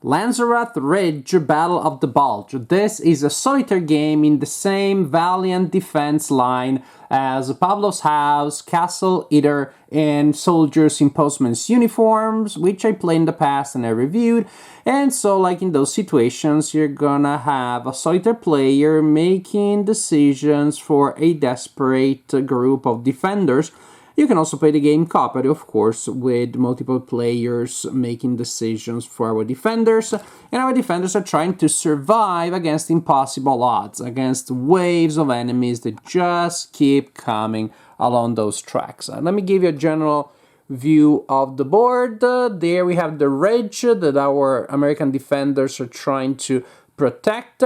Lanzerath Ridge Battle of the Bulge. This is a solitaire game in the same valiant defense line as Pavlov's House, Castle Eater, and Soldiers in Postman's Uniforms, which I played in the past and I reviewed. And so, like in those situations, you're gonna have a solitaire player making decisions for a desperate group of defenders. You can also play the game cooperative, of course, with multiple players making decisions for our defenders. And our defenders are trying to survive against impossible odds, against waves of enemies that just keep coming along those tracks. Let me give you a general view of the board. There we have the ridge that our American defenders are trying to protect.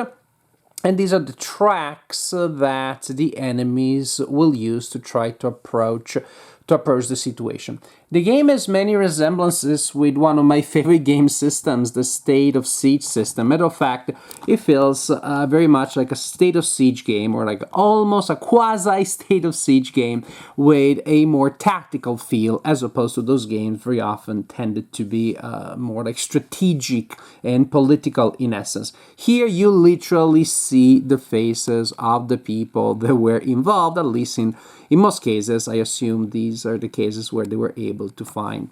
And these are the tracks that the enemies will use to try to approach the situation. The game has many resemblances with one of my favorite game systems, the State of Siege system. Matter of fact, it feels very much like a State of Siege game, or like almost a quasi-State of Siege game with a more tactical feel, as opposed to those games very often tended to be more like strategic and political in essence. Here you literally see the faces of the people that were involved, at least in most cases. I assume these are the cases where they were able to find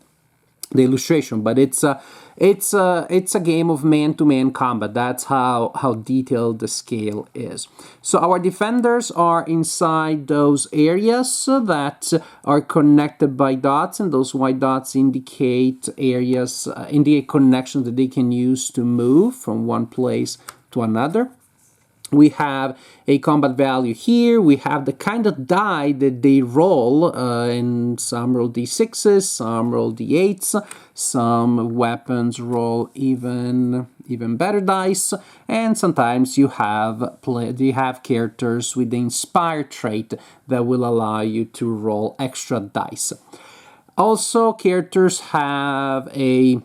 the illustration, but it's a game of man-to-man combat. That's how detailed the scale is. So our defenders are inside those areas that are connected by dots, and those white dots indicate areas, indicate connections that they can use to move from one place to another. We have a combat value here. We have the kind of die that they roll, and some roll d6s, some roll d8s, some weapons roll even better dice, and sometimes you have characters with the inspire trait that will allow you to roll extra dice. Also, characters have a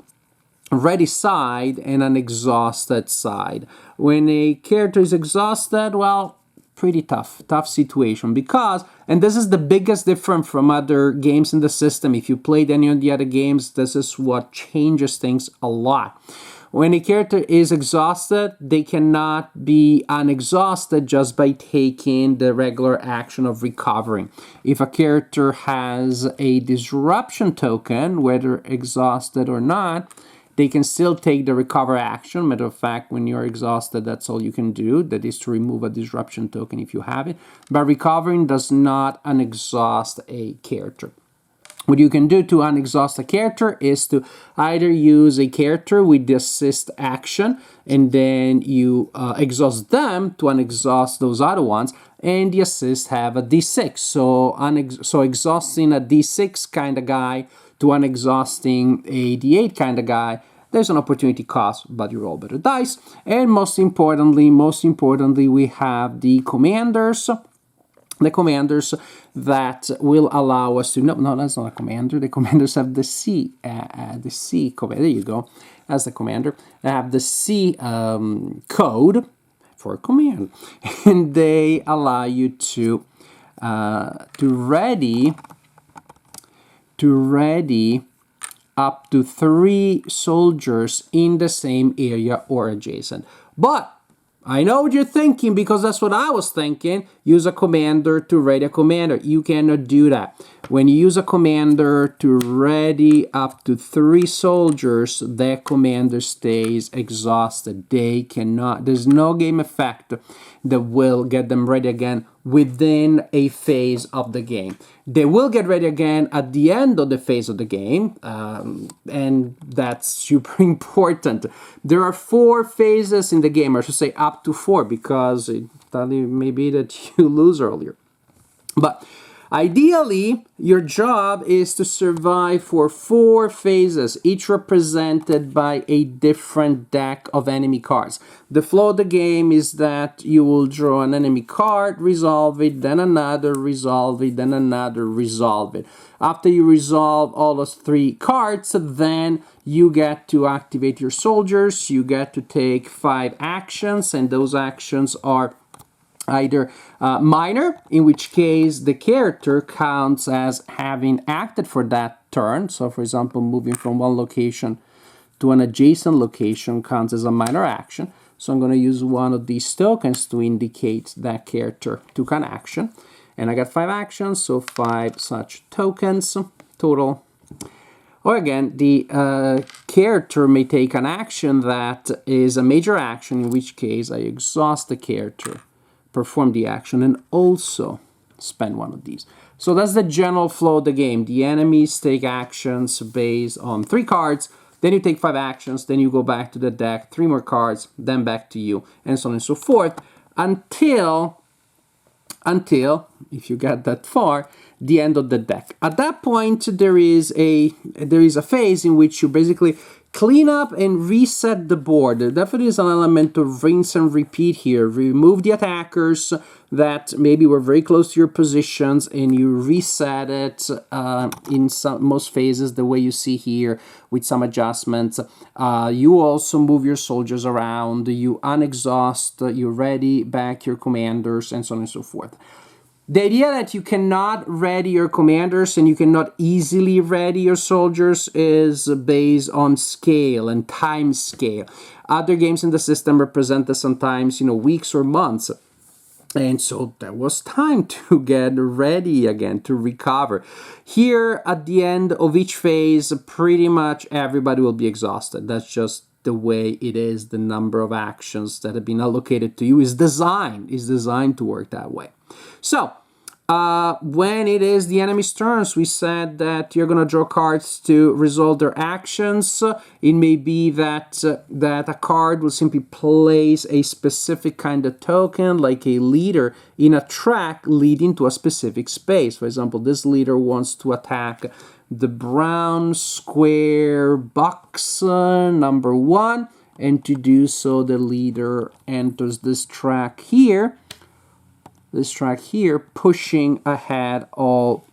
ready side and an exhausted side. When a character is exhausted, well, pretty tough situation, because, and this is the biggest difference from other games in the system, if you played any of the other games, this is what changes things a lot. When a character is exhausted, they cannot be unexhausted just by taking the regular action of recovering. If a character has a disruption token, whether exhausted or not, they can still take the recover action. Matter of fact, when you're exhausted, that's all you can do. That is to remove a disruption token if you have it. But recovering does not unexhaust a character. What you can do to unexhaust a character is to either use a character with the assist action, and then you exhaust them to unexhaust those other ones, and the assist have a d6. So exhausting a d6 kind of guy to unexhausting a d8 kind of guy, there's an opportunity cost, but you roll better dice. And most importantly, we have the commanders. The commanders that will allow us to, no, that's not a commander. The commanders have the C code. There you go. As the commander, they have the C code for command, and they allow you to ready up to 3 soldiers in the same area or adjacent. But I know what you're thinking, because that's what I was thinking. Use a commander to ready a commander. You cannot do that. When you use a commander to ready up to 3 soldiers, that commander stays exhausted. They cannot, there's no game effect that will get them ready again within a phase of the game. They will get ready again at the end of the phase of the game, and that's super important. There are 4 phases in the game, or I should say up to 4, because it may be that you lose earlier. But ideally, your job is to survive for 4 phases, each represented by a different deck of enemy cards. The flow of the game is that you will draw an enemy card, resolve it, then another, resolve it, then another, resolve it. After you resolve all those 3 cards, then you get to activate your soldiers. You get to take 5 actions, and those actions are either minor, in which case the character counts as having acted for that turn. So, for example, moving from one location to an adjacent location counts as a minor action. So I'm going to use one of these tokens to indicate that character took an action. And I got 5 actions, so 5 such tokens total. Or again, the character may take an action that is a major action, in which case I exhaust the character, perform the action, and also spend one of these. So that's the general flow of the game. The enemies take actions based on 3 cards, then you take 5 actions, then you go back to the deck, 3 more cards, then back to you, and so on and so forth, until, if you get that far, the end of the deck. At that point, there is a phase in which you basically clean up and reset the board. There definitely is an element of rinse and repeat here. Remove the attackers that maybe were very close to your positions, and you reset it in most phases the way you see here with some adjustments. You also move your soldiers around, you unexhaust, you ready back your commanders, and so on and so forth. The idea that you cannot ready your commanders and you cannot easily ready your soldiers is based on scale and time scale. Other games in the system represent this sometimes, weeks or months. And so there was time to get ready again, to recover. Here, at the end of each phase, pretty much everybody will be exhausted. That's just the way it is. The number of actions that have been allocated to you is designed to work that way. So, when it is the enemy's turns, we said that you're going to draw cards to resolve their actions. It may be that a card will simply place a specific kind of token, like a leader, in a track leading to a specific space. For example, this leader wants to attack the brown square box number 1, and to do so, the leader enters this track here. Pushing ahead all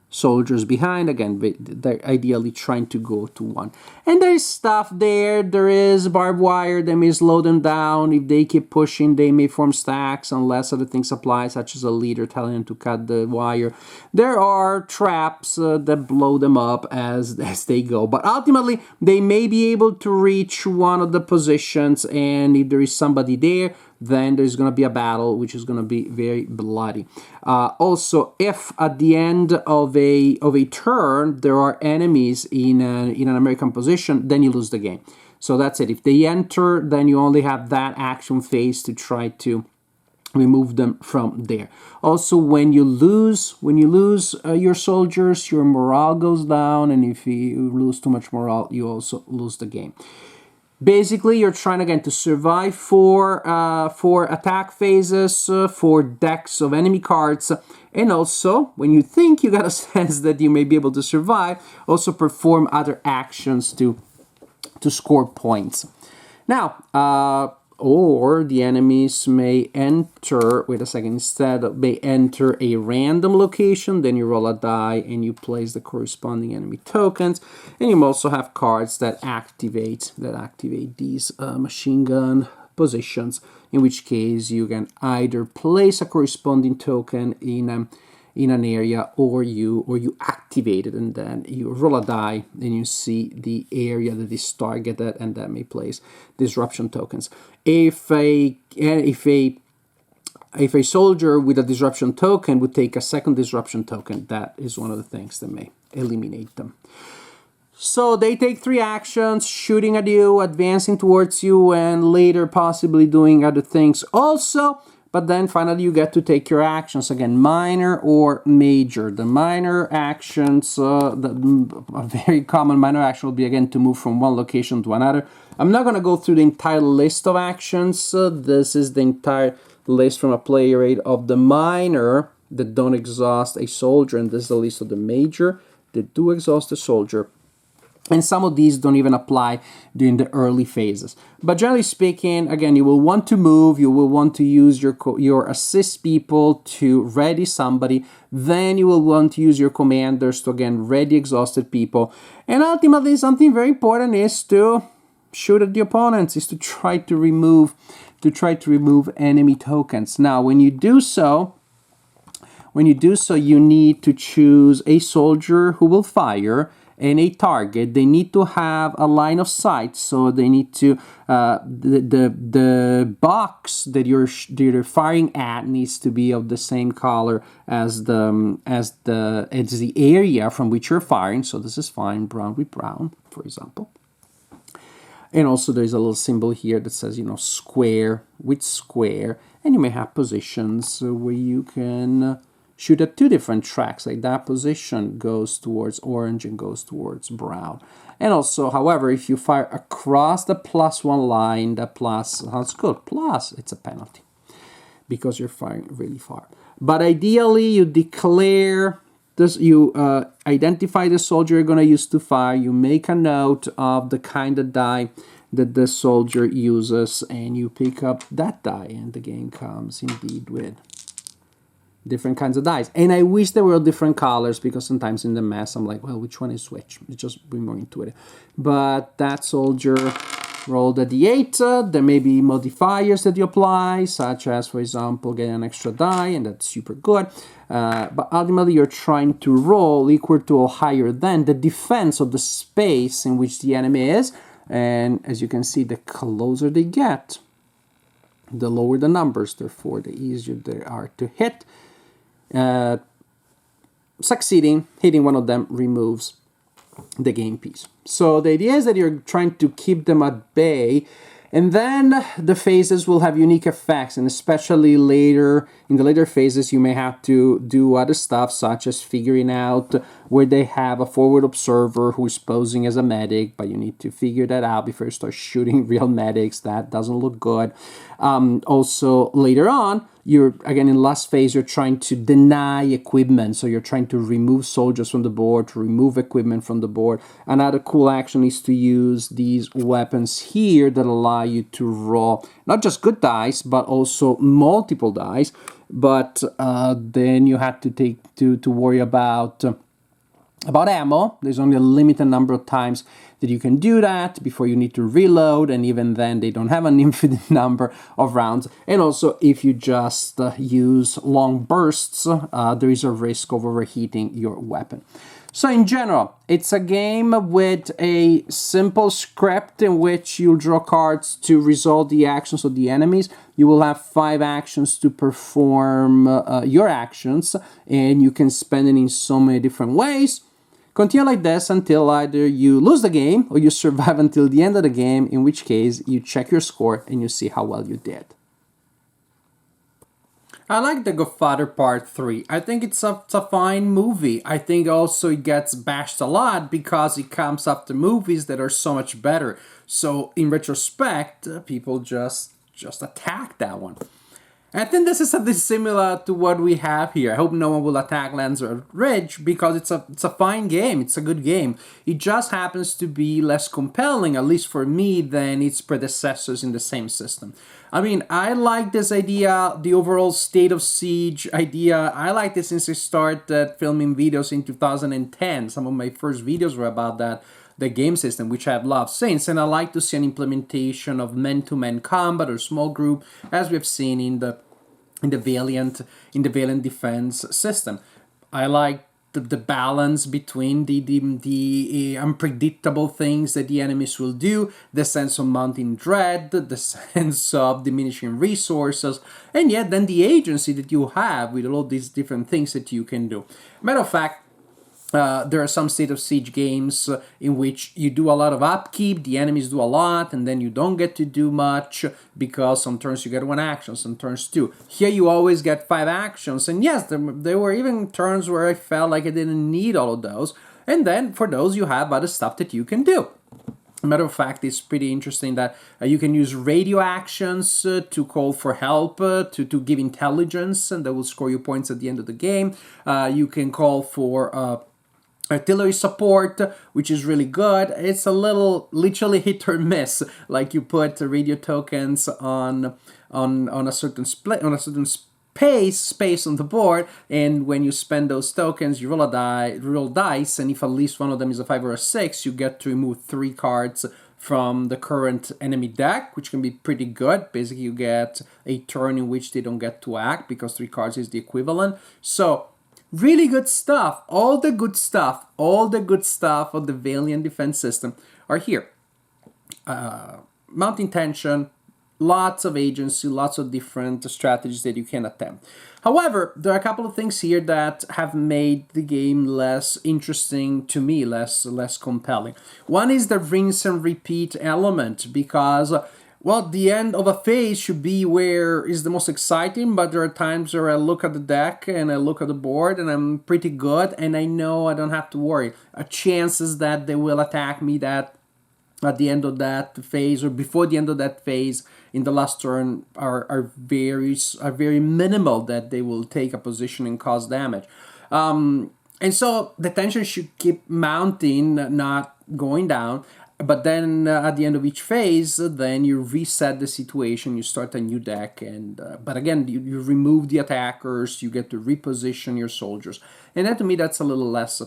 soldiers behind. Again, they're ideally trying to go to 1. And there is stuff there. There is barbed wire that may slow them down. If they keep pushing, they may form stacks unless other things apply, such as a leader telling them to cut the wire. There are traps that blow them up as they go. But ultimately, they may be able to reach one of the positions, and if there is somebody there, then there's going to be a battle, which is going to be very bloody. Also, if at the end of a turn there are enemies in an American position, then you lose the game. So that's it. If they enter, then you only have that action phase to try to remove them from there. Also, when you lose your soldiers, your morale goes down, and if you lose too much morale, you also lose the game. Basically, you're trying again to survive for attack phases, for decks of enemy cards, and also when you think you got a sense that you may be able to survive, also perform other actions to score points. Now, or the enemies may enter, may enter a random location, then you roll a die and you place the corresponding enemy tokens, and you also have cards that activate these machine gun positions, in which case you can either place a corresponding token in an area, or you activate it, and then you roll a die and you see the area that is targeted, and that may place disruption tokens. If a soldier with a disruption token would take a second disruption token, that is one of the things that may eliminate them. So they take 3 actions: shooting at you, advancing towards you, and later possibly doing other things also. But then finally you get to take your actions, again, minor or major. The minor actions, a very common minor action will be, again, to move from one location to another. I'm not going to go through the entire list of actions. This is the entire list from a player aid of the minor that don't exhaust a soldier, and this is the list of the major that do exhaust a soldier. And some of these don't even apply during the early phases. But generally speaking, again, you will want to move, you will want to use your assist people to ready somebody, then you will want to use your commanders to, again, ready exhausted people. And ultimately, something very important is to shoot at the opponents, is to try to remove enemy tokens. Now, when you do so, you need to choose a soldier who will fire and a target, they need to have a line of sight. So they need to the box that you're firing at needs to be of the same color as the area from which you're firing. So this is fine, brown with brown, for example. And also there's a little symbol here that says, square with square. And you may have positions where you can shoot at two different tracks. Like that position goes towards orange and goes towards brown. And also, however, if you fire across the +1 line, the plus, that's good. Plus, it's a penalty because you're firing really far. But ideally, you declare this, you identify the soldier you're going to use to fire. You make a note of the kind of die that the soldier uses, and you pick up that die. And the game comes indeed with different kinds of dice. And I wish there were different colors, because sometimes in the mess I'm like, well, which one is which? It's just be more intuitive. But that soldier rolled a d8. There may be modifiers that you apply, such as, for example, getting an extra die, and that's super good. But ultimately, you're trying to roll equal to or higher than the defense of the space in which the enemy is. And as you can see, the closer they get, the lower the numbers, therefore the easier they are to hit. Succeeding, hitting one of them removes the game piece. So the idea is that you're trying to keep them at bay, and then the phases will have unique effects, and especially later, in the later phases, you may have to do other stuff, such as figuring out where they have a forward observer who's posing as a medic, but you need to figure that out before you start shooting real medics. That doesn't look good. Also, later on, you're, again, in last phase, you're trying to deny equipment. So you're trying to remove soldiers from the board, to remove equipment from the board. Another cool action is to use these weapons here that allow you to roll not just good dice, but also multiple dice. But then you have to take to worry about ammo. There's only a limited number of times that you can do that before you need to reload, and even then they don't have an infinite number of rounds. And also, if you just use long bursts, there is a risk of overheating your weapon. So in general, it's a game with a simple script in which you'll draw cards to resolve the actions of the enemies. You will have 5 actions to perform your actions, and you can spend it in so many different ways. Continue like this until either you lose the game or you survive until the end of the game, in which case you check your score and you see how well you did. I like The Godfather Part 3. I think it's a fine movie. I think also it gets bashed a lot because it comes after movies that are so much better. So in retrospect, people just attack that one. I think this is something similar to what we have here. I hope no one will attack Lanzerath Ridge, because it's a fine game. It's a good game. It just happens to be less compelling, at least for me, than its predecessors in the same system. I mean, I like this idea, the overall State of Siege idea. I like this since I started filming videos in 2010. Some of my first videos were about that. The game system, which I've loved since, and I like to see an implementation of man-to-man combat or small group, as we've seen in the Valiant defense system. I like the balance between the unpredictable things that the enemies will do, the sense of mounting dread, the sense of diminishing resources, and yet then the agency that you have with all these different things that you can do. Matter of fact, there are some State of Siege games in which you do a lot of upkeep, the enemies do a lot, and then you don't get to do much because some turns you get 1 action, some turns 2. Here you always get 5 actions, and yes, there were even turns where I felt like I didn't need all of those, and then for those you have other stuff that you can do. As a matter of fact, it's pretty interesting that you can use radio actions to call for help, to give intelligence, and that will score you points at the end of the game. You can call for artillery support, which is really good. It's a little literally hit or miss. Like you put radio tokens on a certain space on the board, and when you spend those tokens, you roll dice, and if at least one of them is a 5 or a 6, you get to remove 3 cards from the current enemy deck, which can be pretty good. Basically, you get a turn in which they don't get to act because 3 cards is the equivalent. So Really good stuff. All the good stuff, all the good stuff of the Valiant defense system are here. Mounting tension, lots of agency, lots of different strategies that you can attempt. However, there are a couple of things here that have made the game less interesting to me, less compelling. One is the rinse and repeat element, because well, the end of a phase should be where is the most exciting, but there are times where I look at the deck and I look at the board and I'm pretty good and I know I don't have to worry. Chances that they will attack me that at the end of that phase or before the end of that phase in the last turn are very minimal that they will take a position and cause damage. And so the tension should keep mounting, not going down. But then at the end of each phase, then you reset the situation, you start a new deck, and but again, you remove the attackers, you get to reposition your soldiers. And that to me, that's a little less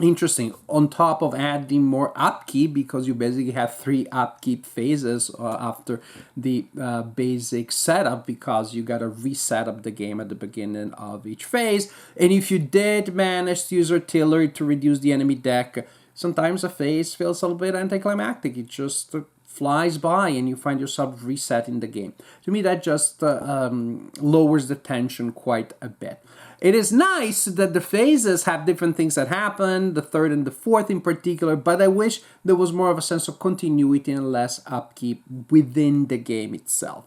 interesting, on top of adding more upkeep, because you basically have 3 upkeep phases after the basic setup, because you got to reset up the game at the beginning of each phase. And if you did manage to use artillery to reduce the enemy deck, sometimes a phase feels a little bit anticlimactic. It just flies by and you find yourself resetting the game. To me, that just lowers the tension quite a bit. It is nice that the phases have different things that happen, the third and the fourth in particular, but I wish there was more of a sense of continuity and less upkeep within the game itself.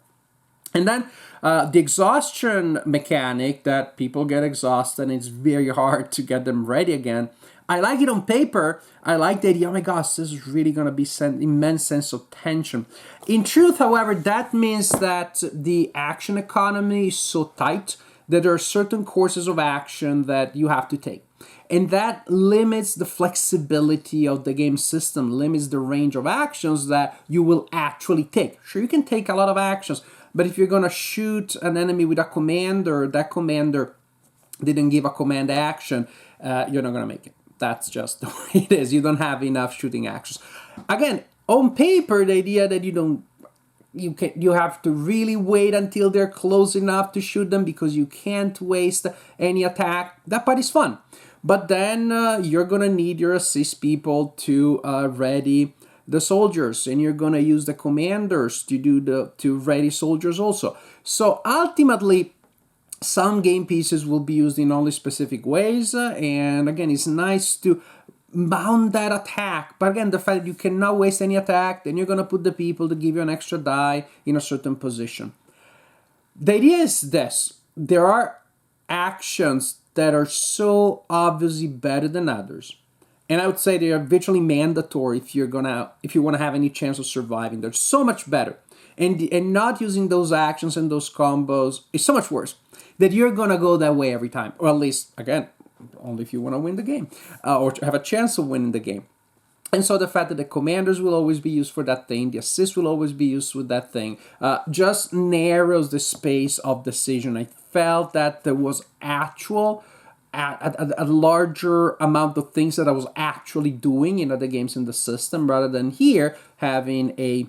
And then the exhaustion mechanic, that people get exhausted and it's very hard to get them ready again. I like it on paper. I like the idea, oh my gosh, this is really going to be immense sense of tension. In truth, however, that means that the action economy is so tight that there are certain courses of action that you have to take. And that limits the flexibility of the game system, limits the range of actions that you will actually take. Sure, you can take a lot of actions, but if you're going to shoot an enemy with a commander, that commander didn't give a command action, you're not going to make it. That's just the way it is. You don't have enough shooting actions. Again, on paper, the idea that you have to really wait until they're close enough to shoot them because you can't waste any attack. That part is fun. But then you're going to need your assist people to ready the soldiers, and you're going to use the commanders to ready soldiers also. So ultimately, some game pieces will be used in only specific ways, and again, it's nice to mount that attack. But again, the fact that you cannot waste any attack, then you're going to put the people to give you an extra die in a certain position. The idea is this: there are actions that are so obviously better than others, and I would say they are virtually mandatory if you want to have any chance of surviving. They're so much better, and not using those actions and those combos is so much worse, that you're going to go that way every time. Or at least, again, only if you want to win the game, or to have a chance of winning the game. And so the fact that the commanders will always be used for that thing, the assist will always be used with that thing, just narrows the space of decision. I felt that there was a larger amount of things that I was actually doing in other games in the system, rather than here having a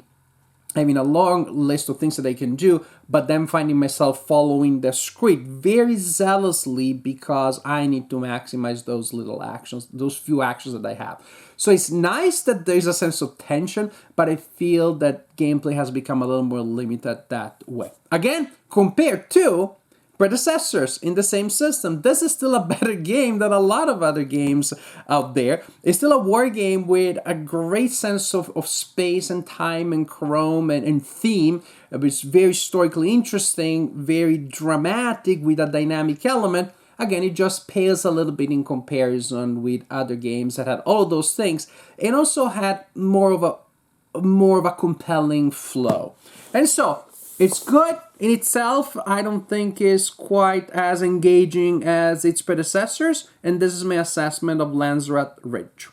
long list of things that I can do, but then finding myself following the script very zealously because I need to maximize those little actions, those few actions that I have. So it's nice that there's a sense of tension, but I feel that gameplay has become a little more limited that way. Again, compared to predecessors in the same system, this is still a better game than a lot of other games out there. It's still a war game with a great sense of space and time and chrome and theme. It's very historically interesting, very dramatic with a dynamic element. Again, it just pales a little bit in comparison with other games that had all of those things and also had more of a compelling flow. And so it's good in itself. I don't think is quite as engaging as its predecessors, and this is my assessment of Lanzerath Ridge.